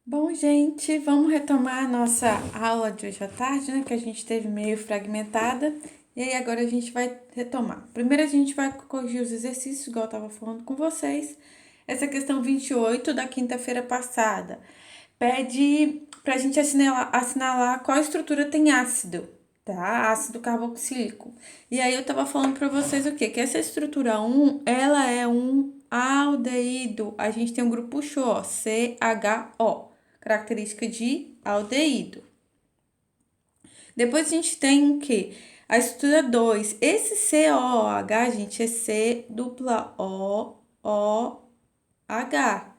Bom, gente, vamos retomar a nossa aula de hoje à tarde, né? Que a gente teve meio fragmentada. E aí agora a gente vai retomar. Primeiro a gente vai corrigir os exercícios, igual eu estava falando com vocês. Essa questão 28 da quinta-feira passada pede para a gente assinalar qual estrutura tem ácido, tá? Ácido carboxílico. E aí eu tava falando para vocês o quê? Que essa estrutura 1, ela é um aldeído. A gente tem um grupo CHO, ó, CHO, característica de aldeído. Depois a gente tem o quê? A estrutura 2. Esse COOH, gente, é C dupla O H.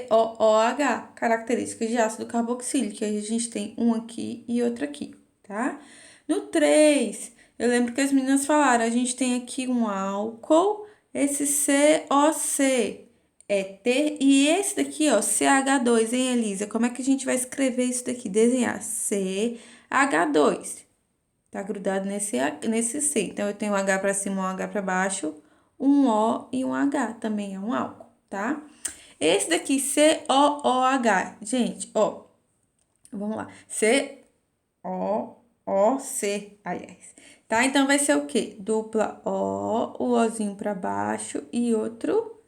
COOH, características de ácido carboxílico. Aí a gente tem um aqui e outro aqui, tá? No 3, eu lembro que as meninas falaram, a gente tem aqui um álcool, esse COC, éter, e esse daqui, ó, CH2, hein, Elisa? Como é que a gente vai escrever isso daqui? Desenhar CH2. Tá grudado nesse C. Então, eu tenho um H para cima, um H para baixo, um O e um H. Também é um álcool, tá? Esse daqui, COOH. Gente, ó, vamos lá. C-O-O-C, aliás. Tá? Então, vai ser o quê? Dupla O, o Ozinho para baixo e outro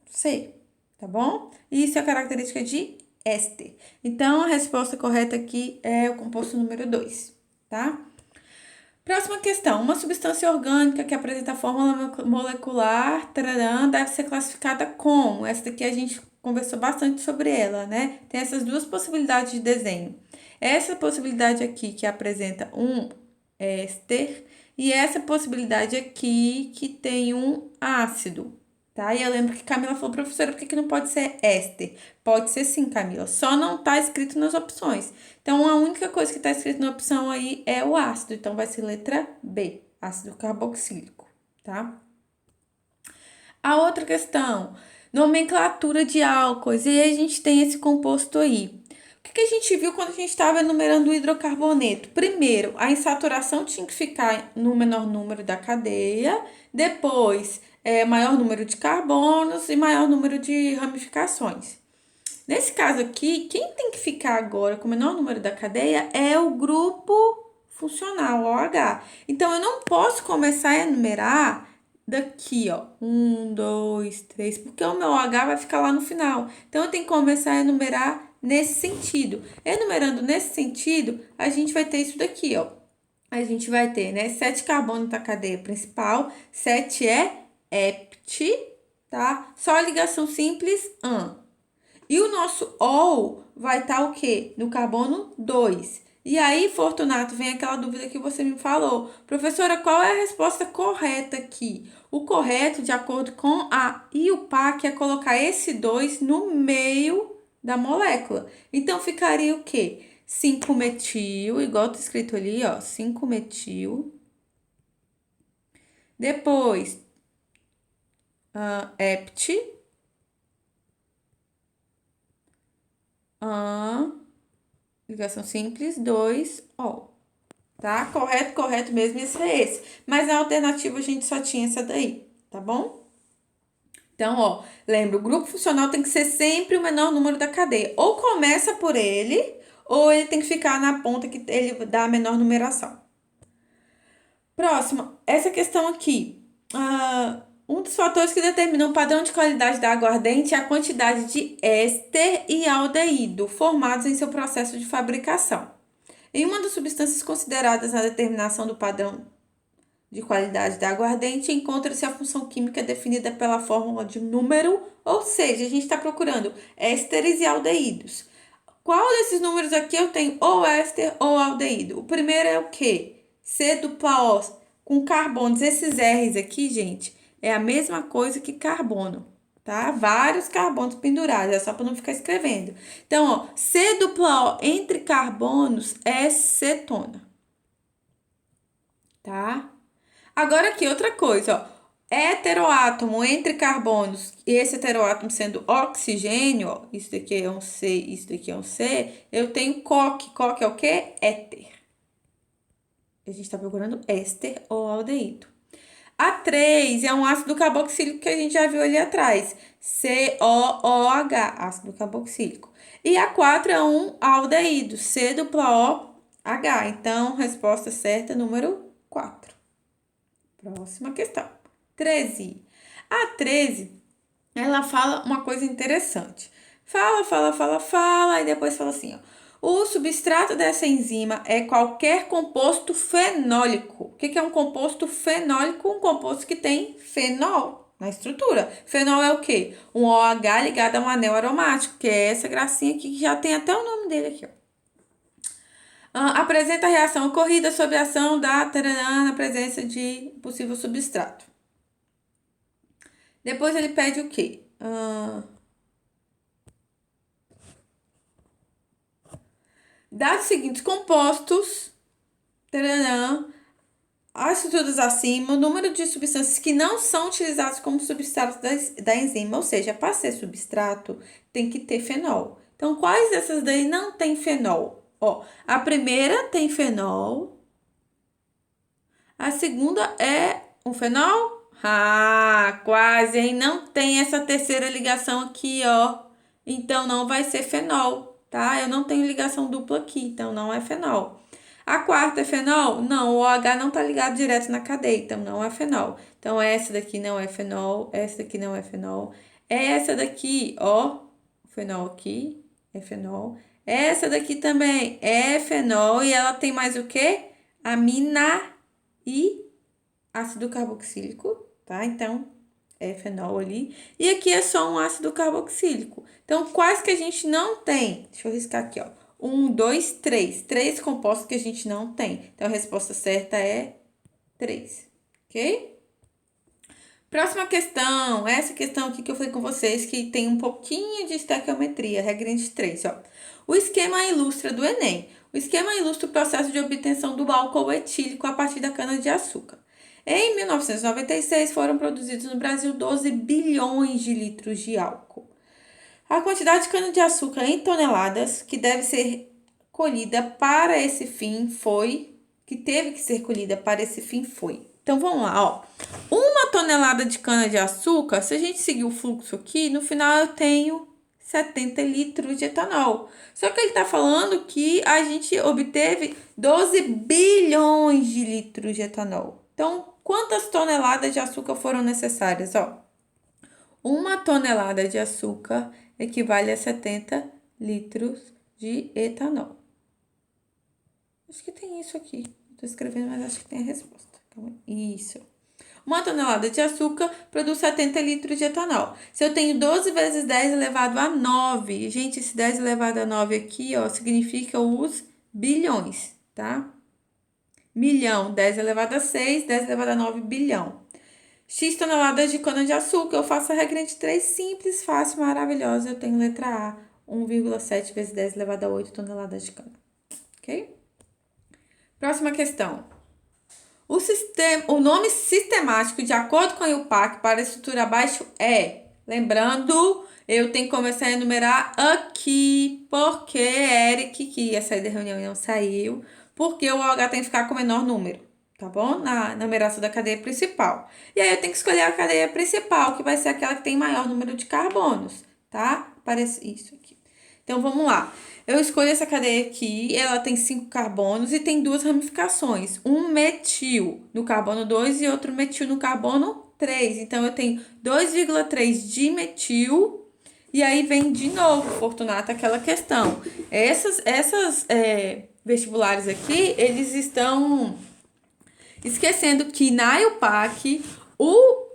C, tá bom? Isso é característica de éster. Então, a resposta correta aqui é o composto número 2, tá? Próxima questão. Uma substância orgânica que apresenta a fórmula molecular tararã, deve ser classificada como? Essa daqui a gente conversou bastante sobre ela, né? Tem essas duas possibilidades de desenho. Essa possibilidade aqui que apresenta um éster e essa possibilidade aqui que tem um ácido, tá? E eu lembro que Camila falou, professora, por que não pode ser éster? Pode ser sim, Camila, só não tá escrito nas opções. Então, a única coisa que tá escrito na opção aí é o ácido, então vai ser letra B, ácido carboxílico, tá? A outra questão, nomenclatura de álcoois, e aí a gente tem esse composto aí. O que a gente viu quando a gente estava enumerando o hidrocarboneto? Primeiro, a insaturação tinha que ficar no menor número da cadeia, depois, maior número de carbonos e maior número de ramificações. Nesse caso aqui, quem tem que ficar agora com o menor número da cadeia é o grupo funcional, OH. Então, eu não posso começar a enumerar daqui, ó, 1, 2, 3, porque o meu OH vai ficar lá no final. Então, eu tenho que começar a enumerar nesse sentido. Enumerando nesse sentido, a gente vai ter isso daqui, ó. A gente vai ter, né, 7 carbono da cadeia principal, 7 é hept, tá? Só a ligação simples, an. E o nosso OL vai estar o quê? No carbono 2. E aí, Fortunato, vem aquela dúvida que você me falou. Professora, qual é a resposta correta aqui? O correto, de acordo com a IUPAC, é colocar esse 2 no meio da molécula. Então, ficaria o quê? 5-metil, igual tá escrito ali, ó, 5-metil. Depois, hept, ligação simples, 2 O. Tá? Correto, correto mesmo, esse é esse. Mas a alternativa a gente só tinha essa daí, tá bom? Então, ó, lembra, o grupo funcional tem que ser sempre o menor número da cadeia. Ou começa por ele, ou ele tem que ficar na ponta que ele dá a menor numeração. Próxima, essa questão aqui. Um dos fatores que determinam o padrão de qualidade da aguardente é a quantidade de éster e aldeído formados em seu processo de fabricação. Em uma das substâncias consideradas na determinação do padrão de qualidade da aguardente, encontra-se a função química definida pela fórmula de número, ou seja, a gente está procurando ésteres e aldeídos. Qual desses números aqui eu tenho ou éster ou aldeído? O primeiro é o quê? C dupla O, com carbonos. Esses R's aqui, gente, é a mesma coisa que carbono, tá? Vários carbonos pendurados, é só para não ficar escrevendo. Então, ó, C dupla O entre carbonos é cetona, tá? Agora aqui, outra coisa, ó. Heteroátomo entre carbonos, e esse heteroátomo sendo oxigênio, ó, isso daqui é um C, isso daqui é um C, eu tenho coque. Coque é o quê? Éter. A gente está procurando éster ou aldeído. A3 é um ácido carboxílico que a gente já viu ali atrás. COOH, ácido carboxílico. E A4 é um aldeído, C dupla OH. Então, resposta certa, número 4. Próxima questão. 13. A 13, ela fala uma coisa interessante. Fala, e depois fala assim, ó. O substrato dessa enzima é qualquer composto fenólico. O que é um composto fenólico? Um composto que tem fenol na estrutura. Fenol é o quê? Um OH ligado a um anel aromático, que é essa gracinha aqui, que já tem até o nome dele aqui, ó. Apresenta a reação ocorrida sob a ação da taranã na presença de possível substrato. Depois ele pede o quê? Dados os seguintes compostos, taranã, as estruturas acima, o número de substâncias que não são utilizadas como substrato da enzima, ou seja, para ser substrato tem que ter fenol. Então, quais dessas daí não tem fenol? Ó, a primeira tem fenol, a segunda é um fenol? Ah, quase, hein? Não tem essa terceira ligação aqui, ó. Então, não vai ser fenol, tá? Eu não tenho ligação dupla aqui, então não é fenol. A quarta é fenol? Não, o OH não tá ligado direto na cadeia, então não é fenol. Então, essa daqui não é fenol, essa daqui não é fenol. Essa daqui, ó, fenol aqui, é fenol. Essa daqui também é fenol e ela tem mais o quê? Amina e ácido carboxílico, tá? Então, é fenol ali. E aqui é só um ácido carboxílico. Então, quais que a gente não tem? Deixa eu riscar aqui, ó. 1, 2, 3. 3 compostos que a gente não tem. Então, a resposta certa é 3, ok? Próxima questão. Essa questão aqui que eu falei com vocês, que tem um pouquinho de estequiometria, regra de 3, ó. O esquema ilustra do Enem. O esquema ilustra o processo de obtenção do álcool etílico a partir da cana-de-açúcar. Em 1996, foram produzidos no Brasil 12 bilhões de litros de álcool. A quantidade de cana-de-açúcar em toneladas que deve ser colhida para esse fim foi... que teve que ser colhida para esse fim foi. Então, vamos lá, ó. 1 tonelada de cana-de-açúcar, se a gente seguir o fluxo aqui, no final eu tenho 70 litros de etanol. Só que ele está falando que a gente obteve 12 bilhões de litros de etanol. Então, quantas toneladas de açúcar foram necessárias? Ó, 1 tonelada de açúcar equivale a 70 litros de etanol. Acho que tem isso aqui. Estou escrevendo, mas acho que tem a resposta. Isso. 1 tonelada de açúcar produz 70 litros de etanol. Se eu tenho 12 vezes 10 elevado a 9, gente, esse 10 elevado a 9 aqui, ó, significa os bilhões, tá? Milhão, 10 elevado a 6, 10 elevado a 9, bilhão. X toneladas de cana-de-açúcar, eu faço a regra de 3, simples, fácil, maravilhosa. Eu tenho letra A, 1,7 vezes 10 elevado a 8 toneladas de cana. Ok? Próxima questão. O nome sistemático, de acordo com a IUPAC, para a estrutura abaixo é... Lembrando, eu tenho que começar a enumerar aqui, porque Eric, que ia sair da reunião e não saiu, porque o OH tem que ficar com o menor número, tá bom? Na numeração da cadeia principal. E aí eu tenho que escolher a cadeia principal, que vai ser aquela que tem maior número de carbonos, tá? Parece isso aqui. Então, vamos lá. Eu escolho essa cadeia aqui, ela tem 5 carbonos e tem 2 ramificações. Um metil no carbono 2 e outro metil no carbono 3. Então, eu tenho 2,3 de metil. E aí vem de novo, Fortunato, aquela questão. Essas vestibulares aqui, eles estão esquecendo que na IUPAC o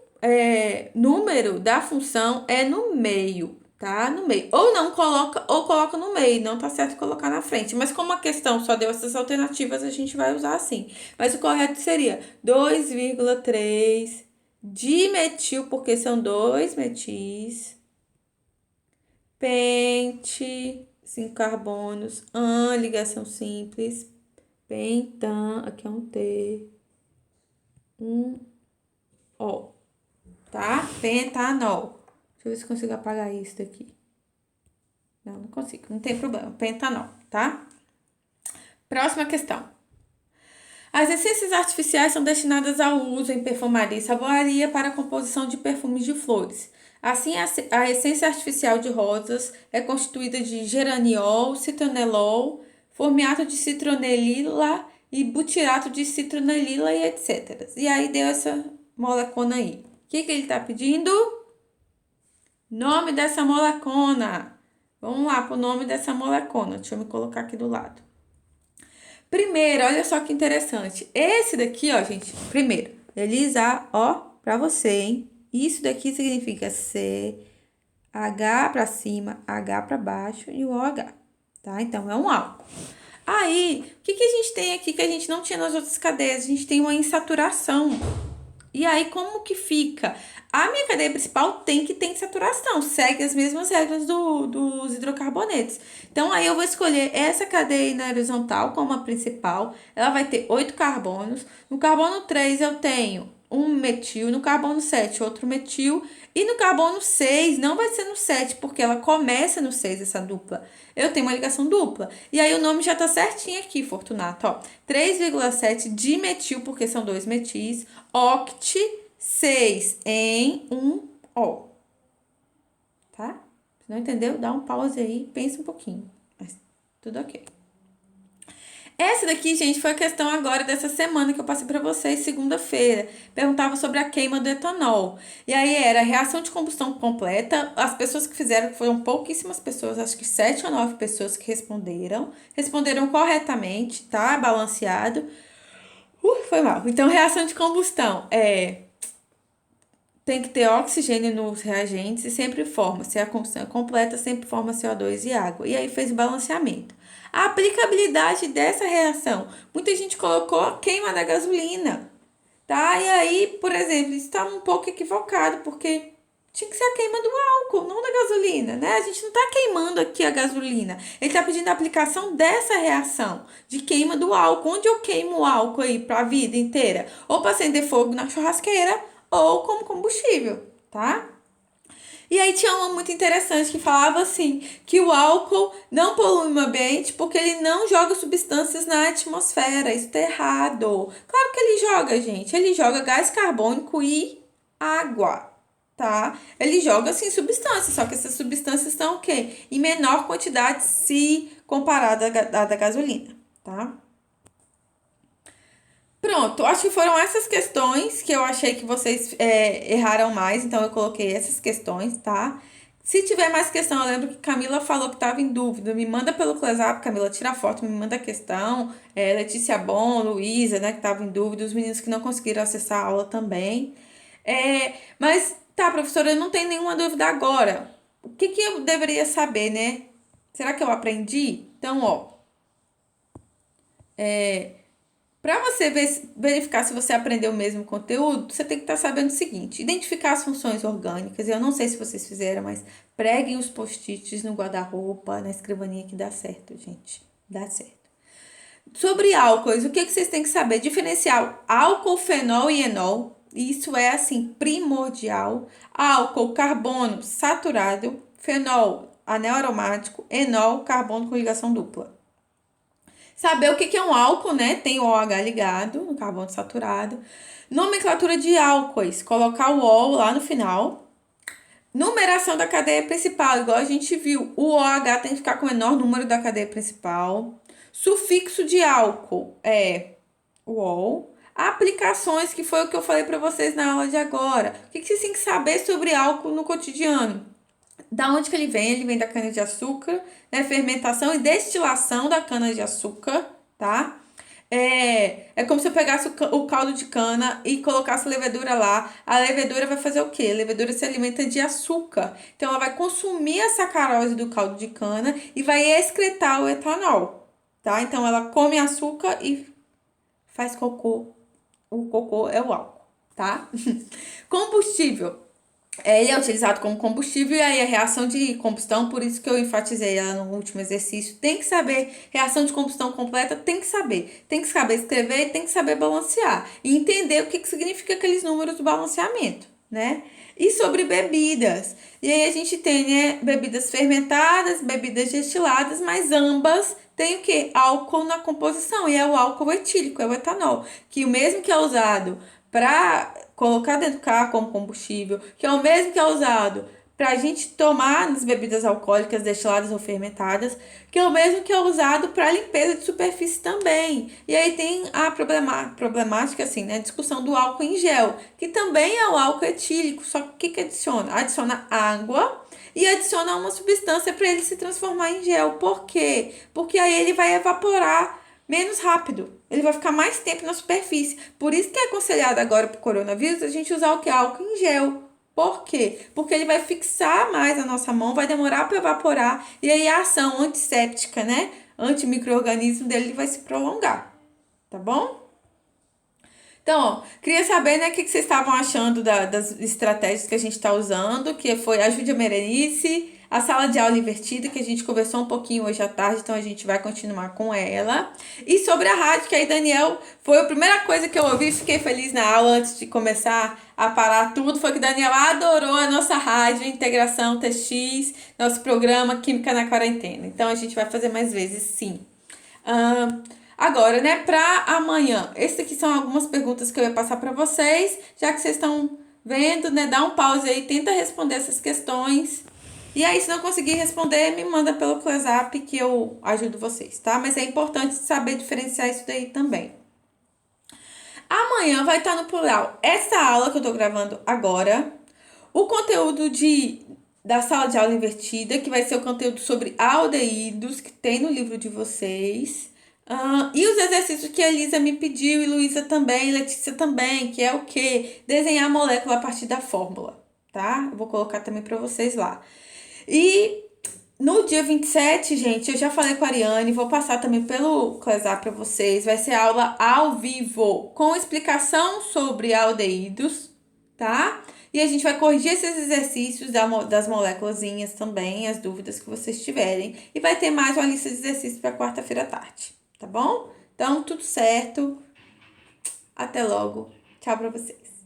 número da função é no meio, tá? No meio. Ou não coloca, ou coloca no meio. Não tá certo colocar na frente. Mas como a questão só deu essas alternativas, a gente vai usar assim. Mas o correto seria 2,3 dimetil, porque são 2 metis. Pente, 5 carbonos. Ligação simples. Pentan, aqui é um T. O, tá? Pentanol. Deixa eu ver se consigo apagar isso daqui. Não consigo, não tem problema. Pentanol, tá? Próxima questão. As essências artificiais são destinadas ao uso em perfumaria e saboroaria para a composição de perfumes de flores. Assim, a essência artificial de rosas é constituída de geraniol, citronelol, formiato de citronelila e butirato de citronelila e etc. E aí deu essa molecona aí. O que ele está pedindo? Nome dessa molecona. Vamos lá pro nome dessa molecona. Deixa eu me colocar aqui do lado. Primeiro, olha só que interessante. Esse daqui, ó, gente. Primeiro, Elisa, ó, pra você, hein? Isso daqui significa C, H pra cima, H pra baixo e o OH, tá? Então, é um álcool. Aí, o que a gente tem aqui que a gente não tinha nas outras cadeias? A gente tem uma insaturação. E aí, como que fica? A minha cadeia principal tem que ter insaturação, segue as mesmas regras dos hidrocarbonetos. Então, aí eu vou escolher essa cadeia na horizontal como a principal. Ela vai ter 8 carbonos. No carbono 3 eu tenho um metil, no carbono 7 outro metil, e no carbono 6 não vai ser no 7 porque ela começa no 6 essa dupla. Eu tenho uma ligação dupla. E aí o nome já tá certinho aqui, Fortunato, ó. 3,7 dimetil, porque são dois metis, oct 6 em um O. Tá? Se não entendeu, dá um pause aí, pensa um pouquinho. Mas tudo ok. Essa daqui, gente, foi a questão agora dessa semana que eu passei para vocês, segunda-feira. Perguntava sobre a queima do etanol. E aí era reação de combustão completa. As pessoas que fizeram foram pouquíssimas pessoas, acho que 7 ou 9 pessoas que responderam. Responderam corretamente, tá? Balanceado. Foi mal. Então, reação de combustão tem que ter oxigênio nos reagentes e sempre forma. Se a combustão é completa, sempre forma CO2 e água. E aí fez o balanceamento. A aplicabilidade dessa reação. Muita gente colocou a queima da gasolina, tá? E aí, por exemplo, isso está um pouco equivocado, porque tinha que ser a queima do álcool, não da gasolina, né? A gente não está queimando aqui a gasolina. Ele está pedindo a aplicação dessa reação de queima do álcool. Onde eu queimo o álcool aí para a vida inteira? Ou para acender fogo na churrasqueira, ou como combustível, tá? E aí tinha uma muito interessante que falava assim, que o álcool não polui o ambiente porque ele não joga substâncias na atmosfera. Isso tá errado. Claro que ele joga, gente. Ele joga gás carbônico e água, tá? Ele joga, assim, substâncias, só que essas substâncias estão o quê? Em menor quantidade se comparada à da gasolina, tá? Pronto, acho que foram essas questões que eu achei que vocês erraram mais, então eu coloquei essas questões, tá? Se tiver mais questão, eu lembro que Camila falou que estava em dúvida. Me manda pelo WhatsApp, Camila, tira a foto, me manda a questão. Letícia Bom, Luísa, né, que estava em dúvida, os meninos que não conseguiram acessar a aula também. Mas, tá, professora, eu não tenho nenhuma dúvida agora. O que eu deveria saber, né? Será que eu aprendi? Então, ó, para você verificar se você aprendeu o mesmo conteúdo, você tem que estar sabendo o seguinte: identificar as funções orgânicas. Eu não sei se vocês fizeram, mas preguem os post-its no guarda-roupa, na escrivaninha que dá certo, gente. Dá certo. Sobre álcoois, o que vocês têm que saber? Diferenciar álcool, fenol e enol. Isso é, assim, primordial. Álcool, carbono saturado. Fenol, anel aromático. Enol, carbono com ligação dupla. Saber o que é um álcool, né? Tem o OH ligado, no carbono saturado. Nomenclatura de álcoois, colocar o O lá no final. Numeração da cadeia principal, igual a gente viu, o OH tem que ficar com o menor número da cadeia principal. Sufixo de álcool é o OL. Aplicações, que foi o que eu falei para vocês na aula de agora. O que vocês têm que saber sobre álcool no cotidiano? Da onde que ele vem? Ele vem da cana-de-açúcar, né? Fermentação e destilação da cana-de-açúcar, tá? É como se eu pegasse o caldo de cana e colocasse levedura lá. A levedura vai fazer o quê? A levedura se alimenta de açúcar. Então, ela vai consumir a sacarose do caldo de cana e vai excretar o etanol, tá? Então, ela come açúcar e faz cocô. O cocô é o álcool, tá? Combustível. Ele é utilizado como combustível e aí a reação de combustão, por isso que eu enfatizei ela no último exercício, tem que saber, reação de combustão completa, tem que saber escrever e tem que saber balancear e entender o que significa aqueles números do balanceamento, né? E sobre bebidas. E aí a gente tem, né, bebidas fermentadas, bebidas destiladas, mas ambas têm o quê? Álcool na composição, e é o álcool etílico, é o etanol, que o mesmo que é usado para colocar dentro do carro como combustível, que é o mesmo que é usado para a gente tomar nas bebidas alcoólicas destiladas ou fermentadas, que é o mesmo que é usado para limpeza de superfície também. E aí tem a problemática, assim, né? A discussão do álcool em gel, que também é o álcool etílico, só que o que adiciona? Adiciona água e adiciona uma substância para ele se transformar em gel. Por quê? Porque aí ele vai evaporar menos rápido. Ele vai ficar mais tempo na superfície. Por isso que é aconselhado agora para o coronavírus a gente usar o que? Álcool em gel. Por quê? Porque ele vai fixar mais a nossa mão, vai demorar para evaporar e aí a ação antisséptica, né? Antimicro-organismo dele vai se prolongar, tá bom? Então, ó, queria saber, né, o que vocês estavam achando das estratégias que a gente está usando, que foi Ajude a Berenice, a sala de aula invertida, que a gente conversou um pouquinho hoje à tarde, então a gente vai continuar com ela. E sobre a rádio, que aí Daniel foi a primeira coisa que eu ouvi, fiquei feliz na aula antes de começar a parar tudo, foi que Daniel adorou a nossa rádio Integração TX, nosso programa Química na Quarentena. Então a gente vai fazer mais vezes, sim. Agora, né, para amanhã, esse aqui são algumas perguntas que eu ia passar para vocês, já que vocês estão vendo, né, dá um pause aí, tenta responder essas questões. E aí, se não conseguir responder, me manda pelo WhatsApp que eu ajudo vocês, tá? Mas é importante saber diferenciar isso daí também. Amanhã vai estar no plural essa aula que eu tô gravando agora, o conteúdo da sala de aula invertida, que vai ser o conteúdo sobre aldeídos, que tem no livro de vocês. E os exercícios que a Elisa me pediu, e Luísa também, Letícia também, que é o quê? Desenhar a molécula a partir da fórmula, tá? Eu vou colocar também para vocês lá. E no dia 27, gente, eu já falei com a Ariane, vou passar também pelo WhatsApp para vocês. Vai ser aula ao vivo, com explicação sobre aldeídos, tá? E a gente vai corrigir esses exercícios das moléculazinhas também, as dúvidas que vocês tiverem. E vai ter mais uma lista de exercícios para quarta-feira à tarde, tá bom? Então, tudo certo. Até logo. Tchau para vocês.